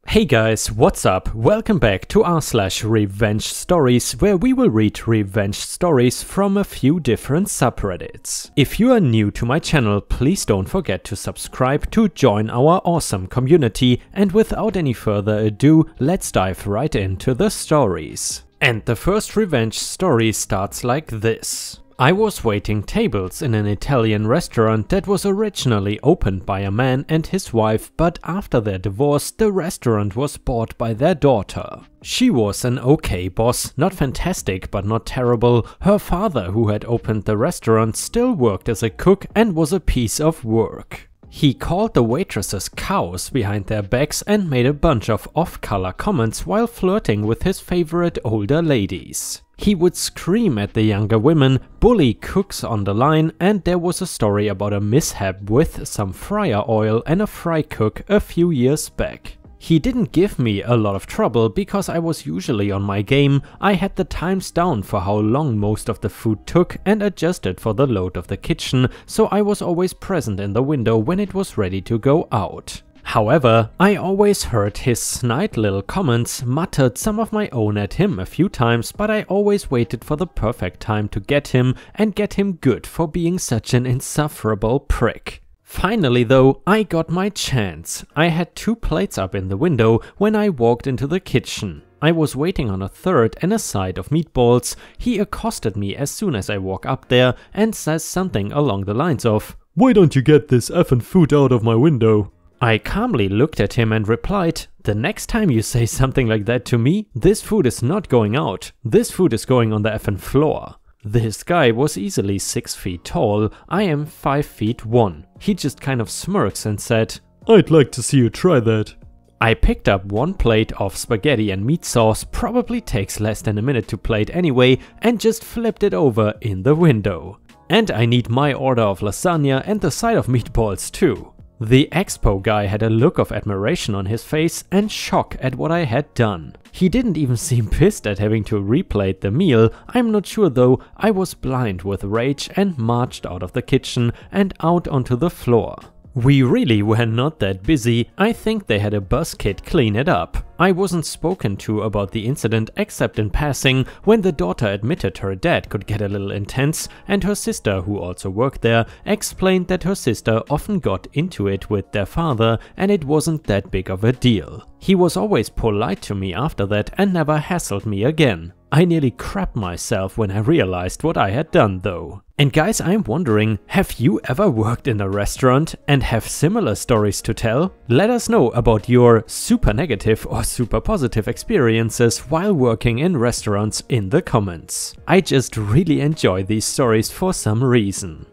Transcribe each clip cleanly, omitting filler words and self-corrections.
Hey guys, what's up? Welcome back to r/Revenge Stories, where we will read revenge stories from a few different subreddits. If you are new to my channel, please don't forget to subscribe to join our awesome community, and without any further ado, let's dive right into the stories. And the first revenge story starts like this. I was waiting tables in an Italian restaurant that was originally opened by a man and his wife, but after their divorce, the restaurant was bought by their daughter. She was an okay boss, not fantastic but not terrible. Her father, who had opened the restaurant, still worked as a cook and was a piece of work. He called the waitresses cows behind their backs and made a bunch of off-color comments while flirting with his favorite older ladies. He would scream at the younger women, bully cooks on the line, and there was a story about a mishap with some fryer oil and a fry cook a few years back. He didn't give me a lot of trouble because I was usually on my game. I had the times down for how long most of the food took and adjusted for the load of the kitchen, so I was always present in the window when it was ready to go out. However, I always heard his snide little comments, muttered some of my own at him a few times, but I always waited for the perfect time to get him and get him good for being such an insufferable prick. Finally though, I got my chance. I had 2 plates up in the window when I walked into the kitchen. I was waiting on a third and a side of meatballs. He accosted me as soon as I walk up there and says something along the lines of, "Why don't you get this effing food out of my window?" I calmly looked at him and replied, "The next time you say something like that to me, this food is not going out. This food is going on the effing floor." This guy was easily 6 feet tall. I am 5 feet 1. He just kind of smirks and said, "I'd like to see you try that." I picked up 1 plate of spaghetti and meat sauce, probably takes less than a minute to plate anyway, and just flipped it over in the window. And I need my order of lasagna and the side of meatballs too. The expo guy had a look of admiration on his face and shock at what I had done. He didn't even seem pissed at having to replate the meal. I'm not sure though. I was blind with rage and marched out of the kitchen and out onto the floor. We really were not that busy. I think they had a bus kid clean it up. I wasn't spoken to about the incident except in passing when the daughter admitted her dad could get a little intense, and her sister, who also worked there, explained that her sister often got into it with their father and it wasn't that big of a deal. He was always polite to me after that and never hassled me again. I nearly crapped myself when I realized what I had done though. And guys, I'm wondering, have you ever worked in a restaurant and have similar stories to tell? Let us know about your super negative or super positive experiences while working in restaurants in the comments. I just really enjoy these stories for some reason.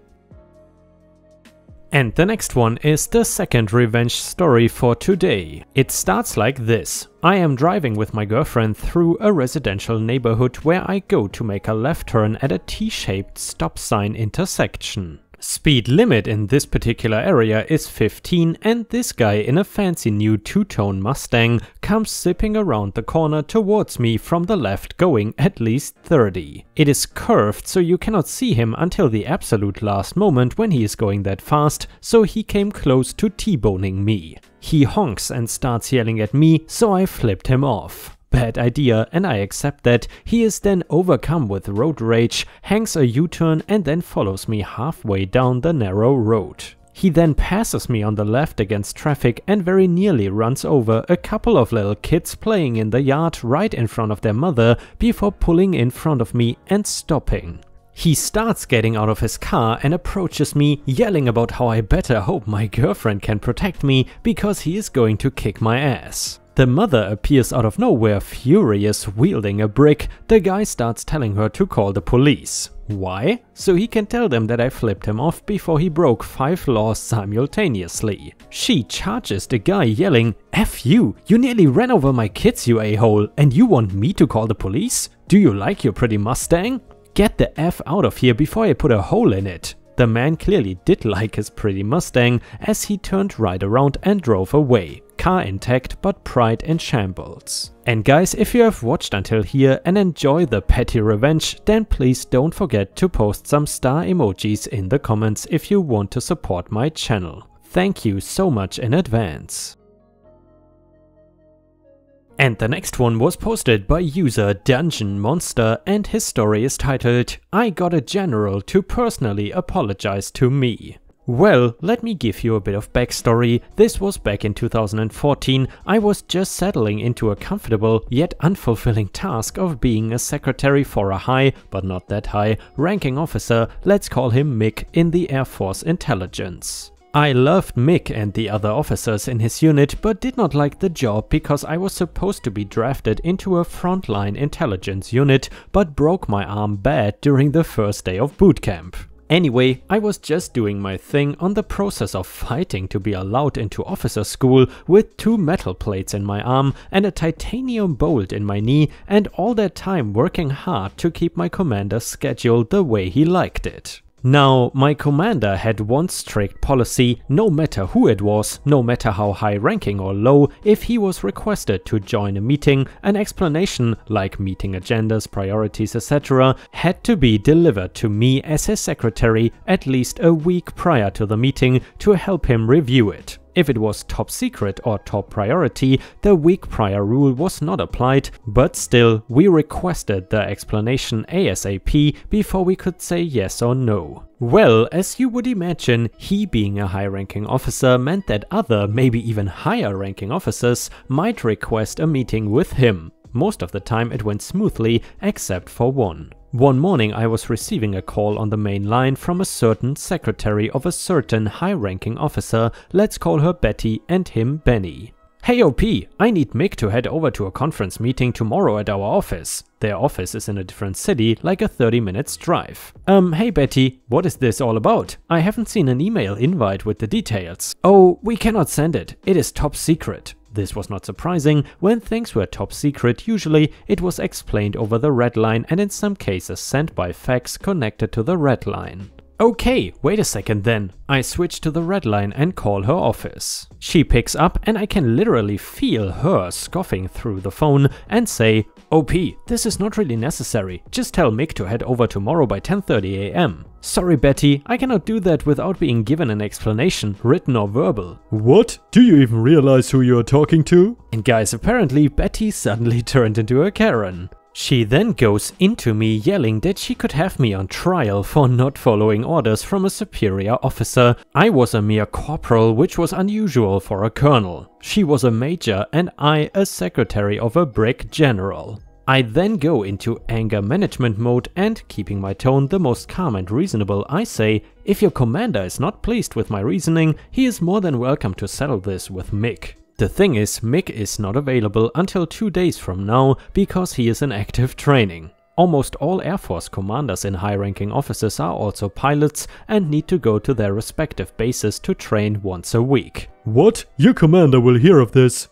And the next one is the second revenge story for today. It starts like this. I am driving with my girlfriend through a residential neighborhood where I go to make a left turn at a T-shaped stop sign intersection. Speed limit in this particular area is 15, and this guy in a fancy new 2-tone Mustang comes zipping around the corner towards me from the left, going at least 30. It is curved so you cannot see him until the absolute last moment when he is going that fast, so he came close to T-boning me. He honks and starts yelling at me, so I flipped him off. Bad idea, and I accept that. He is then overcome with road rage, hangs a U-turn and then follows me halfway down the narrow road. He then passes me on the left against traffic and very nearly runs over a couple of little kids playing in the yard right in front of their mother before pulling in front of me and stopping. He starts getting out of his car and approaches me, yelling about how I better hope my girlfriend can protect me because he is going to kick my ass. The mother appears out of nowhere, furious, wielding a brick. The guy starts telling her to call the police. Why? So he can tell them that I flipped him off before he broke 5 laws simultaneously. She charges the guy yelling, "F you! You nearly ran over my kids, you a-hole, and you want me to call the police? Do you like your pretty Mustang? Get the F out of here before I put a hole in it." The man clearly did like his pretty Mustang as he turned right around and drove away. Car intact but pride in shambles. And guys, if you have watched until here and enjoy the petty revenge, then please don't forget to post some star emojis in the comments if you want to support my channel. Thank you so much in advance. And the next one was posted by user Dungeon Monster, and his story is titled, "I got a general to personally apologize to me." Well, let me give you a bit of backstory. This was back in 2014. I was just settling into a comfortable yet unfulfilling task of being a secretary for a high, but not that high, ranking officer, let's call him Mick, in the Air Force Intelligence. I loved Mick and the other officers in his unit, but did not like the job because I was supposed to be drafted into a frontline intelligence unit, but broke my arm bad during the first day of boot camp. Anyway, I was just doing my thing on the process of fighting to be allowed into officer school with 2 metal plates in my arm and a titanium bolt in my knee, and all that time working hard to keep my commander's schedule the way he liked it. Now, my commander had one strict policy: no matter who it was, no matter how high ranking or low, if he was requested to join a meeting, an explanation, like meeting agendas, priorities, etc., had to be delivered to me as his secretary at least a week prior to the meeting to help him review it. If it was top secret or top priority, the week prior rule was not applied, but still, we requested the explanation ASAP before we could say yes or no. Well, as you would imagine, he being a high-ranking officer meant that other, maybe even higher-ranking officers might request a meeting with him. Most of the time it went smoothly, except for one. One morning I was receiving a call on the main line from a certain secretary of a certain high-ranking officer, let's call her Betty, and him Benny. "Hey OP, I need Mick to head over to a conference meeting tomorrow at our office." Their office is in a different city, like a 30 minutes drive. Hey Betty, what is this all about? I haven't seen an email invite with the details." "Oh, we cannot send it. It is top secret." This was not surprising. When things were top secret, usually it was explained over the red line and in some cases sent by fax connected to the red line. Okay, wait a second then. I switch to the red line and call her office. She picks up and I can literally feel her scoffing through the phone and say, "OP, this is not really necessary. Just tell Mick to head over tomorrow by 10:30 AM. "Sorry Betty, I cannot do that without being given an explanation, written or verbal." "What? Do you even realize who you are talking to?" And guys, apparently Betty suddenly turned into a Karen. She then goes into me yelling that she could have me on trial for not following orders from a superior officer. I was a mere corporal, which was unusual for a colonel. She was a major and I a secretary of a brick general. I then go into anger management mode and, keeping my tone the most calm and reasonable, I say, if your commander is not pleased with my reasoning, he is more than welcome to settle this with Mick. The thing is, Mick is not available until 2 days from now because he is in active training. Almost all Air Force commanders and high-ranking officers are also pilots and need to go to their respective bases to train once a week. "What? Your commander will hear of this."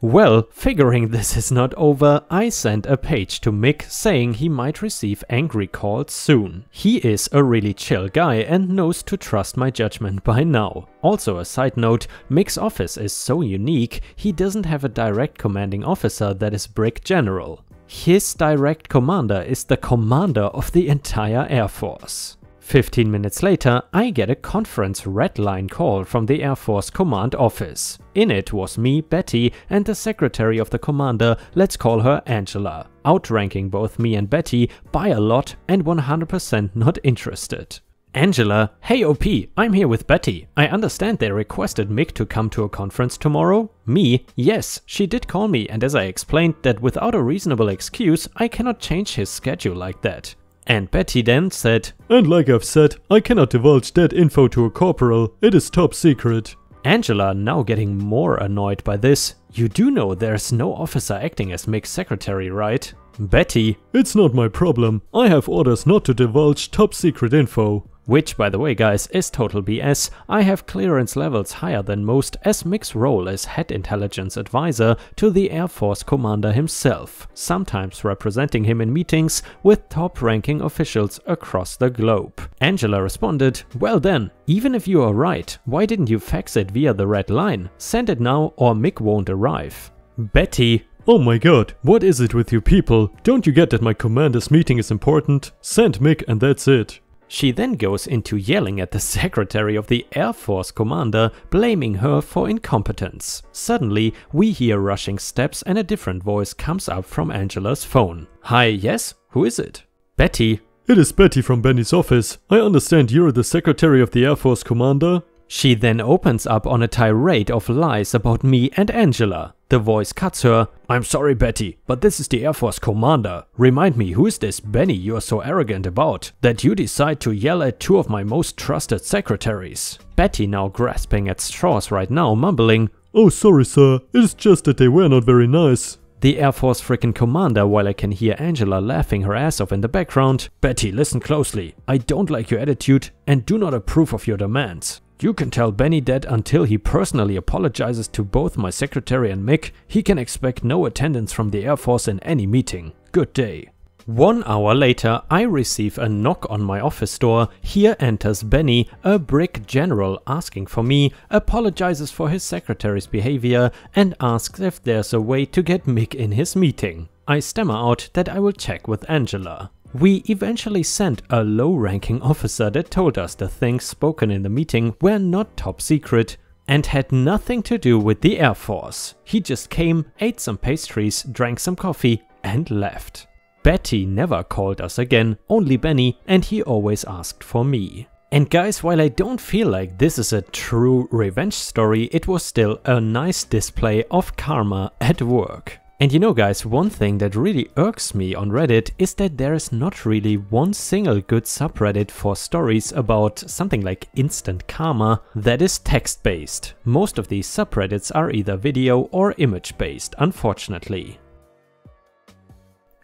Well, figuring this is not over, I sent a page to Mick saying he might receive angry calls soon. He is a really chill guy and knows to trust my judgment by now. Also a side note, Mick's office is so unique, he doesn't have a direct commanding officer that is Brick General. His direct commander is the commander of the entire Air Force. 15 minutes later, I get a conference red line call from the Air Force Command Office. In it was me, Betty, and the secretary of the commander, let's call her Angela, outranking both me and Betty by a lot and 100% not interested. Angela, "Hey OP, I'm here with Betty. I understand they requested Mick to come to a conference tomorrow." Me, "Yes, she did call me, and as I explained that without a reasonable excuse, I cannot change his schedule like that." And Betty then said, "And like I've said, I cannot divulge that info to a corporal. It is top secret." Angela, now getting more annoyed by this, "You do know there's no officer acting as Mick's secretary, right?" Betty, "It's not my problem. I have orders not to divulge top secret info." Which, by the way guys, is total BS. I have clearance levels higher than most, as Mick's role is head intelligence advisor to the Air Force commander himself, sometimes representing him in meetings with top-ranking officials across the globe. Angela responded, "Well then, even if you are right, why didn't you fax it via the red line? Send it now or Mick won't arrive." Betty, "Oh my god, what is it with you people? Don't you get that my commander's meeting is important? Send Mick and that's it." She then goes into yelling at the secretary of the Air Force commander, blaming her for incompetence. Suddenly, we hear rushing steps and a different voice comes up from Angela's phone. Hi, yes? Who is it? Betty. It is Betty from Benny's office. I understand you're the secretary of the Air Force commander? She then opens up on a tirade of lies about me and Angela. The voice cuts her. I'm sorry, Betty, but this is the Air Force commander. Remind me, who is this Benny you are so arrogant about, that you decide to yell at two of my most trusted secretaries? Betty now grasping at straws right now, mumbling, Oh, sorry, sir. It is just that they were not very nice. The Air Force freaking commander, while I can hear Angela laughing her ass off in the background. Betty, listen closely. I don't like your attitude and do not approve of your demands. You can tell Benny that until he personally apologizes to both my secretary and Mick, he can expect no attendance from the Air Force in any meeting. Good day. 1 hour later, I receive a knock on my office door. Here enters Benny, a brick general, asking for me, apologizes for his secretary's behavior, and asks if there's a way to get Mick in his meeting. I stammer out that I will check with Angela. We eventually sent a low-ranking officer that told us the things spoken in the meeting were not top secret and had nothing to do with the Air Force. He just came, ate some pastries, drank some coffee, and left. Betty never called us again, only Benny, and he always asked for me. And guys, while I don't feel like this is a true revenge story, it was still a nice display of karma at work. And you know guys, one thing that really irks me on Reddit is that there is not really one single good subreddit for stories about something like instant karma that is text-based. Most of these subreddits are either video or image-based, unfortunately.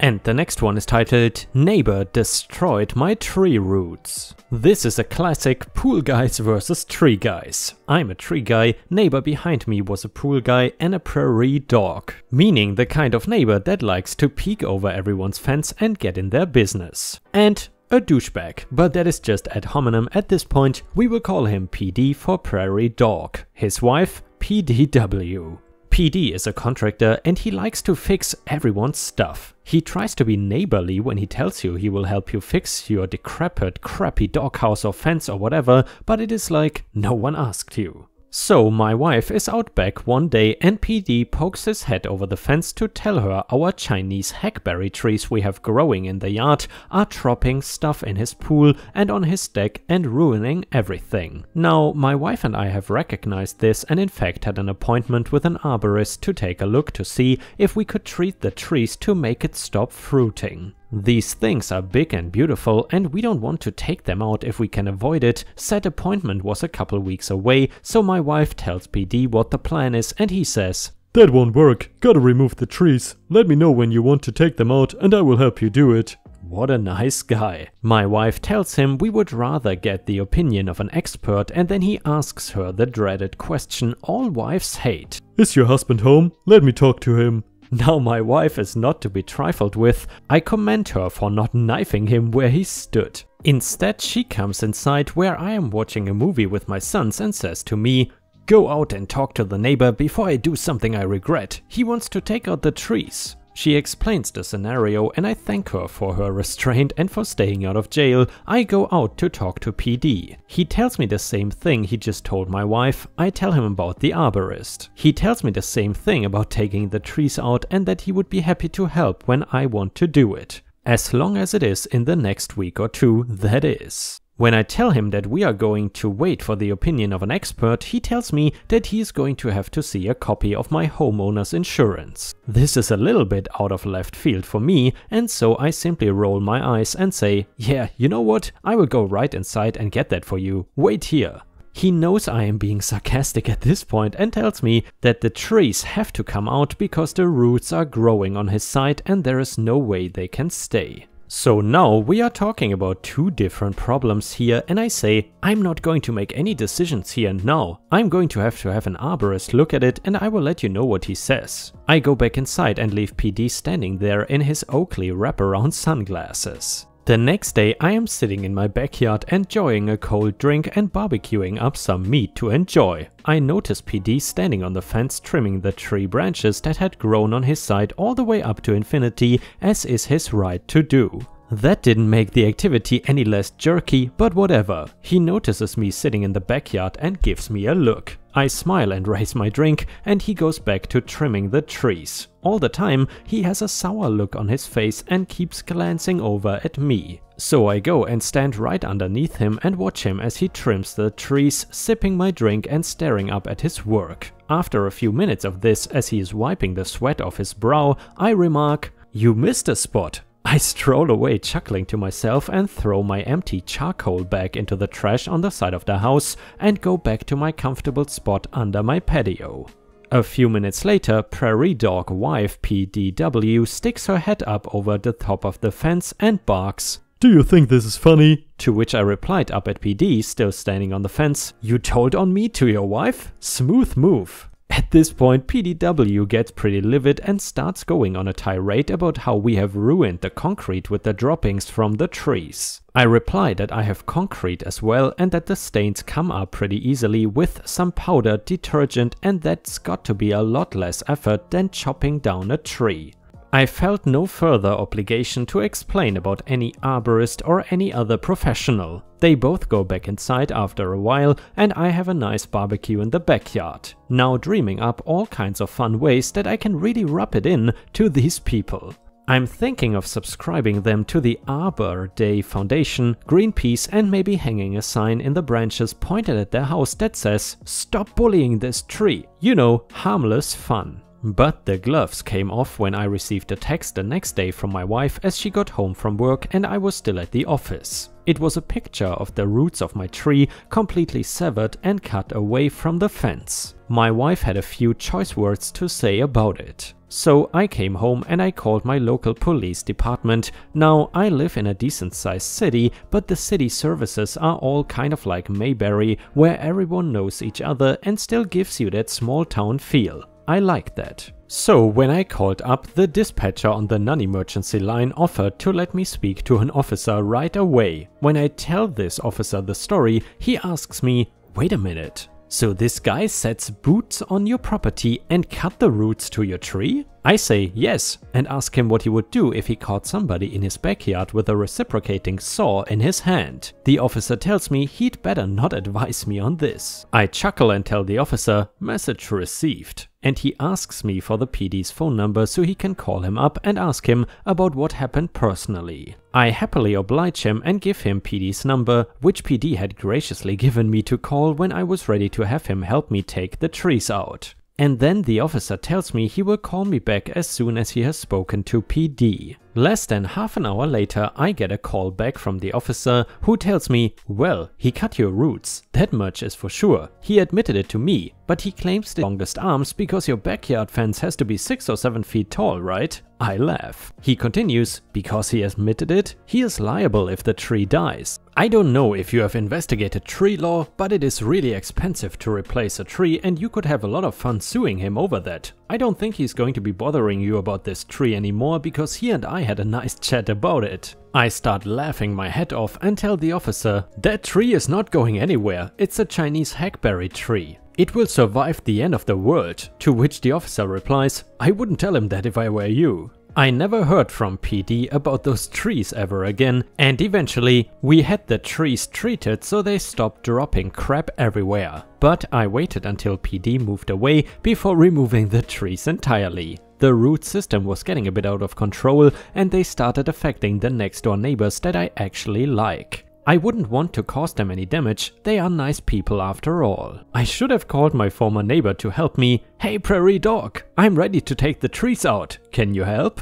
And the next one is titled, Neighbor Destroyed My Tree Roots. This is a classic pool guys versus tree guys. I'm a tree guy, neighbor behind me was a pool guy and a prairie dog. Meaning the kind of neighbor that likes to peek over everyone's fence and get in their business. And a douchebag, but that is just ad hominem at this point. We will call him PD for prairie dog. His wife, PDW. PD is a contractor and he likes to fix everyone's stuff. He tries to be neighborly when he tells you he will help you fix your decrepit, crappy doghouse or fence or whatever, but it is like no one asked you. So my wife is out back one day and PD pokes his head over the fence to tell her our Chinese hackberry trees we have growing in the yard are dropping stuff in his pool and on his deck and ruining everything. Now my wife and I have recognized this and in fact had an appointment with an arborist to take a look to see if we could treat the trees to make it stop fruiting. These things are big and beautiful and we don't want to take them out if we can avoid it. Said appointment was a couple weeks away, so my wife tells PD what the plan is and he says, That won't work, gotta remove the trees. Let me know when you want to take them out and I will help you do it. What a nice guy. My wife tells him we would rather get the opinion of an expert and then he asks her the dreaded question all wives hate. Is your husband home? Let me talk to him. Now my wife is not to be trifled with. I commend her for not knifing him where he stood. Instead she comes inside where I am watching a movie with my sons and says to me, Go out and talk to the neighbor before I do something I regret. He wants to take out the trees. She explains the scenario and I thank her for her restraint and for staying out of jail. I go out to talk to PD. He tells me the same thing he just told my wife. I tell him about the arborist. He tells me the same thing about taking the trees out and that he would be happy to help when I want to do it. As long as it is in the next week or two, that is. When I tell him that we are going to wait for the opinion of an expert, he tells me that he is going to have to see a copy of my homeowner's insurance. This is a little bit out of left field for me, and so I simply roll my eyes and say, yeah, you know what, I will go right inside and get that for you. Wait here. He knows I am being sarcastic at this point and tells me that the trees have to come out because the roots are growing on his side and there is no way they can stay. So now we are talking about two different problems here and I say, I'm not going to make any decisions here and now. I'm going to have an arborist look at it and I will let you know what he says. I go back inside and leave PD standing there in his Oakley wraparound sunglasses. The next day I am sitting in my backyard enjoying a cold drink and barbecuing up some meat to enjoy. I notice PD standing on the fence trimming the tree branches that had grown on his side all the way up to infinity, as is his right to do. That didn't make the activity any less jerky, but whatever. He notices me sitting in the backyard and gives me a look. I smile and raise my drink, and he goes back to trimming the trees. All the time, he has a sour look on his face and keeps glancing over at me. So I go and stand right underneath him and watch him as he trims the trees, sipping my drink and staring up at his work. After a few minutes of this, as he is wiping the sweat off his brow, I remark, "You missed a spot." I stroll away chuckling to myself and throw my empty charcoal bag into the trash on the side of the house and go back to my comfortable spot under my patio. A few minutes later, Prairie Dog wife PDW sticks her head up over the top of the fence and barks, "Do you think this is funny?" To which I replied up at PD, still standing on the fence, "You told on me to your wife? Smooth move." At this point, PDW gets pretty livid and starts going on a tirade about how we have ruined the concrete with the droppings from the trees. I reply that I have concrete as well and that the stains come up pretty easily with some powder, detergent, and that's got to be a lot less effort than chopping down a tree. I felt no further obligation to explain about any arborist or any other professional. They both go back inside after a while and I have a nice barbecue in the backyard, now dreaming up all kinds of fun ways that I can really rub it in to these people. I'm thinking of subscribing them to the Arbor Day Foundation, Greenpeace, and maybe hanging a sign in the branches pointed at their house that says, "Stop bullying this tree." You know, harmless fun. But the gloves came off when I received a text the next day from my wife as she got home from work and I was still at the office. It was a picture of the roots of my tree completely severed and cut away from the fence. My wife had a few choice words to say about it. So I came home and I called my local police department. Now I live in a decent sized city, but the city services are all kind of like Mayberry, where everyone knows each other and still gives you that small town feel. I like that. So when I called up, the dispatcher on the non-emergency line offered to let me speak to an officer right away. When I tell this officer the story, he asks me, "Wait a minute, so this guy sets boots on your property and cut the roots to your tree?" I say yes and ask him what he would do if he caught somebody in his backyard with a reciprocating saw in his hand. The officer tells me he'd better not advise me on this. I chuckle and tell the officer, "Message received." And he asks me for the PD's phone number so he can call him up and ask him about what happened personally. I happily oblige him and give him PD's number, which PD had graciously given me to call when I was ready to have him help me take the trees out. And then the officer tells me he will call me back as soon as he has spoken to PD. Less than half an hour later, I get a call back from the officer who tells me, "Well, he cut your roots, that much is for sure. He admitted it to me, but he claims the longest arms because your backyard fence has to be 6 or 7 feet tall, right?" I laugh. He continues, "Because he admitted it, he is liable if the tree dies. I don't know if you have investigated tree law, but it is really expensive to replace a tree and you could have a lot of fun suing him over that. I don't think he's going to be bothering you about this tree anymore because he and I had a nice chat about it." I start laughing my head off and tell the officer, "That tree is not going anywhere. It's a Chinese hackberry tree. It will survive the end of the world." To which the officer replies, "I wouldn't tell him that if I were you." I never heard from PD about those trees ever again, and eventually we had the trees treated so they stopped dropping crap everywhere. But I waited until PD moved away before removing the trees entirely. The root system was getting a bit out of control and they started affecting the next door neighbors that I actually like. I wouldn't want to cause them any damage, they are nice people after all. I should have called my former neighbor to help me. "Hey Prairie Dog, I'm ready to take the trees out, can you help?"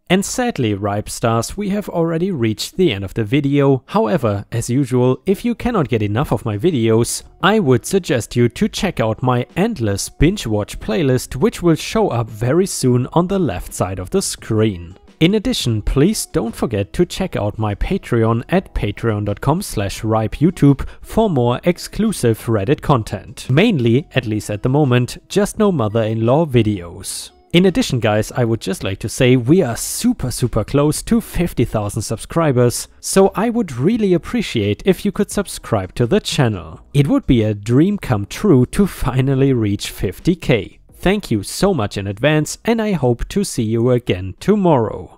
And sadly, Ripe Stars, we have already reached the end of the video. However, as usual, if you cannot get enough of my videos, I would suggest you to check out my endless binge watch playlist, which will show up very soon on the left side of the screen. In addition, please don't forget to check out my Patreon at patreon.com/ripeyoutube for more exclusive Reddit content. Mainly, at least at the moment, just no mother-in-law videos. In addition guys, I would just like to say we are super close to 50,000 subscribers, so I would really appreciate if you could subscribe to the channel. It would be a dream come true to finally reach 50k. Thank you so much in advance and I hope to see you again tomorrow.